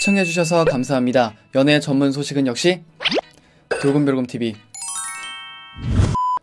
시청해주셔서 감사합니다. 연애 전문 소식은 역시 돌곰별곰TV.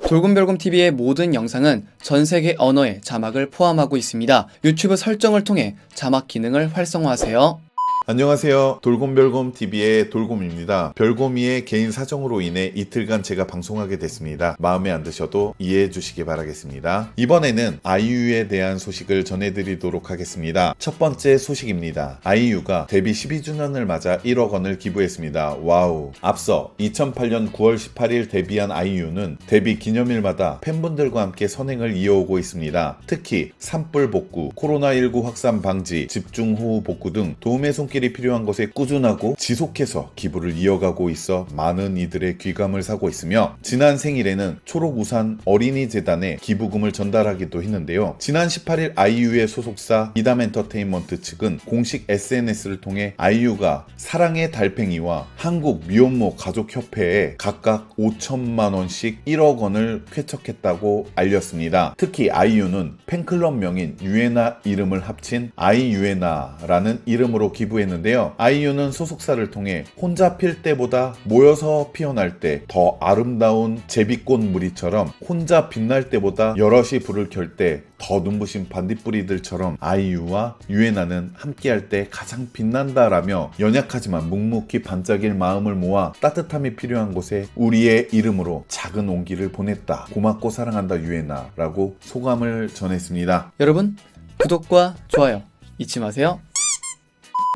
돌곰별곰TV의 모든 영상은 전세계 언어의 자막을 포함하고 있습니다. 유튜브 설정을 통해 자막 기능을 활성화하세요. 안녕하세요. 돌곰별곰TV의 돌곰입니다. 별곰이의 개인 사정으로 인해 이틀간 제가 방송하게 됐습니다. 마음에 안 드셔도 이해해 주시기 바라겠습니다. 이번에는 아이유에 대한 소식을 전해드리도록 하겠습니다. 첫 번째 소식입니다. 아이유가 데뷔 12주년을 맞아 1억 원을 기부했습니다. 와우. 앞서 2008년 9월 18일 데뷔한 아이유는 데뷔 기념일마다 팬분들과 함께 선행을 이어오고 있습니다. 특히 산불 복구, 코로나19 확산 방지, 집중호우 복구 등 도움의 손길이 필요한 것에 꾸준하고 지속해서 기부를 이어가고 있어 많은 이들의 귀감을 사고 있으며, 지난 생일에는 초록우산 어린이재단에 기부금을 전달하기도 했는데요. 지난 18일 아이유의 소속사 이담엔터테인먼트 측은 공식 SNS를 통해 아이유가 사랑의 달팽이와 한국 미혼모 가족협회에 각각 5천만 원씩 1억 원을 쾌척했다고 알렸습니다. 특히 아이유는 팬클럽 명인 유에나 이름을 합친 아이유에나라는 이름으로 기부했는데요. 아이유는 소속사를 통해 혼자 필 때보다 모여서 피어날 때 더 아름다운 제비꽃 무리처럼, 혼자 빛날 때보다 여럿이 불을 켤 때 더 눈부신 반딧불이들처럼 아이유와 유에나는 함께할 때 가장 빛난다라며 연약하지만 묵묵히 반짝일 마음을 모아 따뜻함이 필요한 곳에 우리의 이름으로 작은 온기를 보냈다. 고맙고 사랑한다 유에나 라고 소감을 전했습니다. 여러분, 구독과 좋아요 잊지 마세요.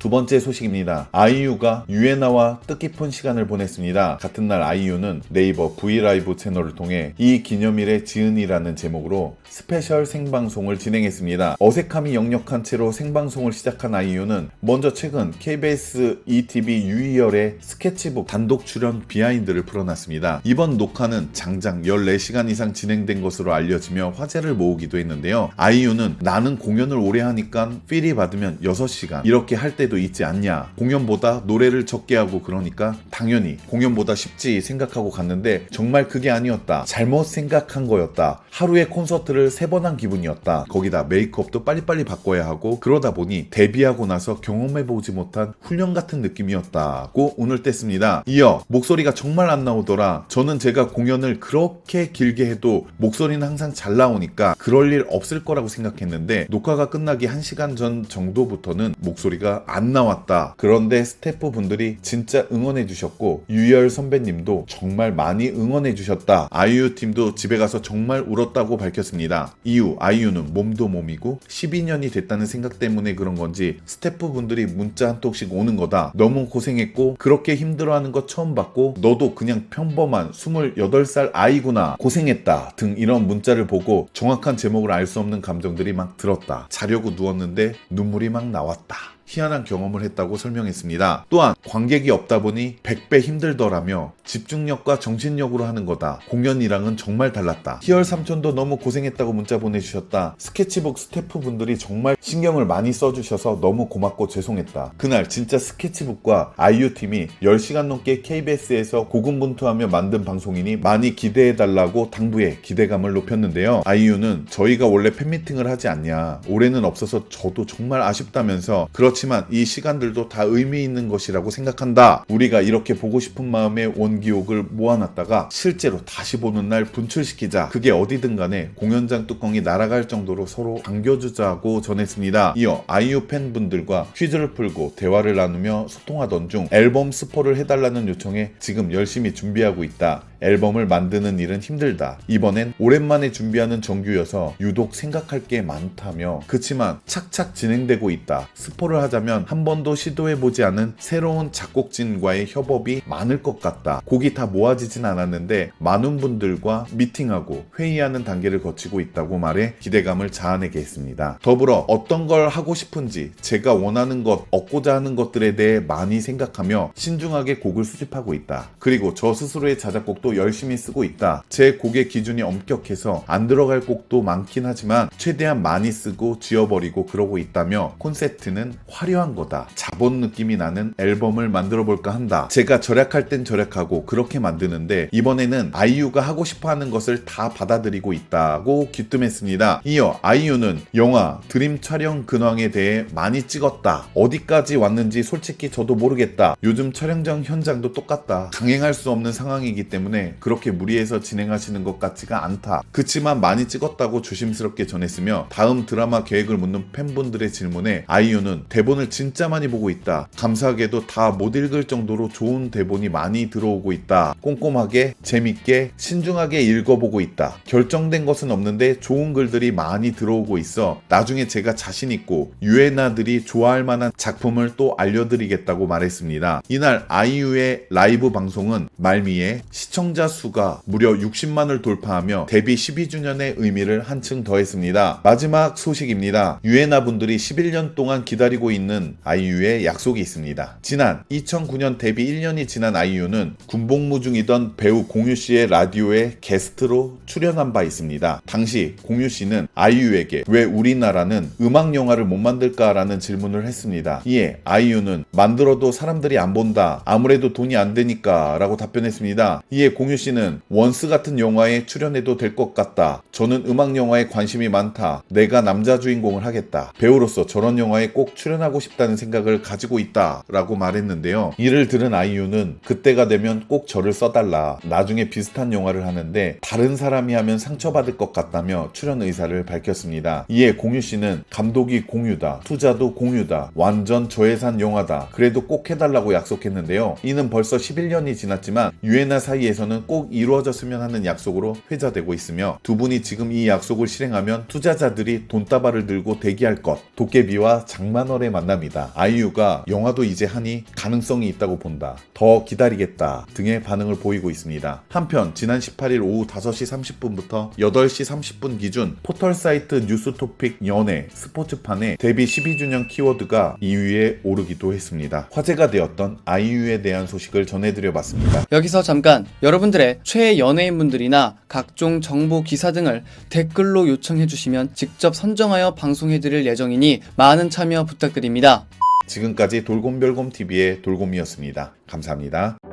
두 번째 소식입니다. 아이유가 유에나와 뜻깊은 시간을 보냈습니다. 같은 날 아이유는 네이버 브이라이브 채널을 통해 이 기념일의 지은이라는 제목으로 스페셜 생방송을 진행했습니다. 어색함이 역력한 채로 생방송을 시작한 아이유는 먼저 최근 KBS ETV 유희열의 스케치북 단독 출연 비하인드를 풀어놨습니다. 이번 녹화는 장장 14시간 이상 진행된 것으로 알려지며 화제를 모으기도 했는데요. 아이유는 나는 공연을 오래 하니까 필이 받으면 6시간 이렇게 할 때도 있지 않냐, 공연보다 노래를 적게 하고 그러니까 당연히 공연보다 쉽지 생각하고 갔는데 정말 그게 아니었다. 잘못 생각한 거였다. 하루에 콘서트를 3번 한 기분이었다. 거기다 메이크업도 빨리빨리 바꿔야 하고 그러다 보니 데뷔하고 나서 경험해보지 못한 훈련 같은 느낌이었다고 운을 뗐습니다. 이어 목소리가 정말 안 나오더라. 저는 제가 공연을 그렇게 길게 해도 목소리는 항상 잘 나오니까 그럴 일 없을 거라고 생각했는데 녹화가 끝나기 1시간 전 정도부터는 목소리가 안 나왔다. 그런데 스태프분들이 진짜 응원해 주셨고 유희열 선배님도 정말 많이 응원해 주셨다. 아이유 팀도 집에 가서 정말 울었다고 밝혔습니다. 이후 아이유는 몸도 몸이고 12년이 됐다는 생각 때문에 그런 건지 스태프분들이 문자 한 통씩 오는 거다. 너무 고생했고 그렇게 힘들어하는 거 처음 봤고 너도 그냥 평범한 28살 아이구나. 고생했다 등 이런 문자를 보고 정확한 제목을 알 수 없는 감정들이 막 들었다. 자려고 누웠는데 눈물이 막 나왔다. 희한한 경험을 했다고 설명했습니다. 또한 관객이 없다 보니 100배 힘들더라며 집중력과 정신력으로 하는 거다. 공연이랑은 정말 달랐다. 희열 삼촌도 너무 고생했다고 문자 보내주셨다. 스케치북 스태프분들이 정말 신경을 많이 써주셔서 너무 고맙고 죄송했다. 그날 진짜 스케치북과 아이유 팀이 10시간 넘게 KBS에서 고군분투하며 만든 방송이니 많이 기대해달라고 당부해 기대감을 높였는데요. 아이유는 저희가 원래 팬미팅을 하지 않냐, 올해는 없어서 저도 정말 아쉽다면서, 그렇지만 이 시간들도 다 의미 있는 것이라고 생각한다. 우리가 이렇게 보고 싶은 마음의 원기옥을 모아놨다가 실제로 다시 보는 날 분출시키자. 그게 어디든 간에 공연장 뚜껑이 날아갈 정도로 서로 반겨주자고 전했습니다. 이어 아이유 팬분들과 퀴즈를 풀고 대화를 나누며 소통하던 중 앨범 스포를 해달라는 요청에 지금 열심히 준비하고 있다. 앨범을 만드는 일은 힘들다. 이번엔 오랜만에 준비하는 정규여서 유독 생각할 게 많다며, 그치만 착착 진행되고 있다. 스포를 하자면 한 번도 시도해보지 않은 새로운 작곡진과의 협업이 많을 것 같다. 곡이 다 모아지진 않았는데 많은 분들과 미팅하고 회의하는 단계를 거치고 있다고 말해 기대감을 자아내게 했습니다. 더불어 어떤 걸 하고 싶은지, 제가 원하는 것, 얻고자 하는 것들에 대해 많이 생각하며 신중하게 곡을 수집하고 있다. 그리고 저 스스로의 자작곡도 곡도 열심히 쓰고 있다. 제 곡의 기준이 엄격해서 안 들어갈 곡도 많긴 하지만 최대한 많이 쓰고 지워버리고 그러고 있다며 콘셉트는 화려한 거다. 자본 느낌이 나는 앨범을 만들어 볼까 한다. 제가 절약할 땐 절약하고 그렇게 만드는데 이번에는 아이유가 하고 싶어 하는 것을 다 받아들이고 있다고 귀뜸했습니다. 이어 아이유는 영화 드림 촬영 근황에 대해 많이 찍었다. 어디까지 왔는지 솔직히 저도 모르겠다. 요즘 촬영장 현장도 똑같다. 강행할 수 없는 상황이기 때문에 그렇게 무리해서 진행하시는 것 같지가 않다. 그치만 많이 찍었다고 조심스럽게 전했으며 다음 드라마 계획을 묻는 팬분들의 질문에 아이유는 대본을 진짜 많이 보고 있다. 감사하게도 다 못 읽을 정도로 좋은 대본이 많이 들어오고 있다. 꼼꼼하게 재밌게 신중하게 읽어보고 있다. 결정된 것은 없는데 좋은 글들이 많이 들어오고 있어 나중에 제가 자신있고 유엔아들이 좋아할 만한 작품을 또 알려드리겠다고 말했습니다. 이날 아이유의 라이브 방송은 말미에 시청자 수가 무려 60만을 돌파하며 데뷔 12주년의 의미를 한층 더했습니다. 마지막 소식입니다. 유엔아 분들이 11년 동안 기다리고 있는 아이유의 약속이 있습니다. 지난 2009년 데뷔 1년이 지난 아이유는 군복무 중이던 배우 공유씨의 라디오에 게스트로 출연한 바 있습니다. 당시 공유씨는 아이유에게 왜 우리나라는 음악영화를 못 만들까라는 질문을 했습니다. 이에 아이유는 만들어도 사람들이 안 본다. 아무래도 돈이 안 되니까 라고 답변했습니다. 이에 공유씨는 원스 같은 영화에 출연해도 될 것 같다. 저는 음악영화에 관심이 많다. 내가 남자 주인공을 하겠다. 배우로서 저런 영화에 꼭 출연하고 싶다는 생각을 가지고 있다 라고 말했는데요. 이를 들은 아이유는 그때가 되면 꼭 저를 써달라. 나중에 비슷한 영화를 하는데 다른 사람이 하면 상처받을 것 같다며 출연 의사를 밝혔습니다. 이에 공유씨는 감독이 공유다. 투자도 공유다. 완전 저예산 영화다. 그래도 꼭 해달라고 약속했는데요. 이는 벌써 11년이 지났지만 유엔아 사이에서는 꼭 이루어졌으면 하는 약속으로 회자되고 있으며 두 분이 지금 이 약속을 실행하면 투자자들이 돈다발을 들고 대기할 것. 도깨비와 장만월의 만남이다. 아이유가 영화도 이제 하니 가능성이 있다고 본다. 더 기다리겠다 등의 반응을 보이고 있습니다. 한편 지난 18일 오후 5시 30분부터 8시 30분 기준 포털 사이트 뉴스토픽 연예 스포츠판에 데뷔 12주년 키워드가 2위에 오르기도 했습니다. 화제가 되었던 아이유에 대한 소식을 전해드려봤습니다. 여기서 잠깐 여러분들의 최애 연예인분들이나 각종 정보 기사 등을 댓글로 요청해주시면 직접 선정하여 방송해드릴 예정이니 많은 참여 부탁드립니다. 지금까지 돌곰별곰TV의 돌곰이었습니다. 감사합니다.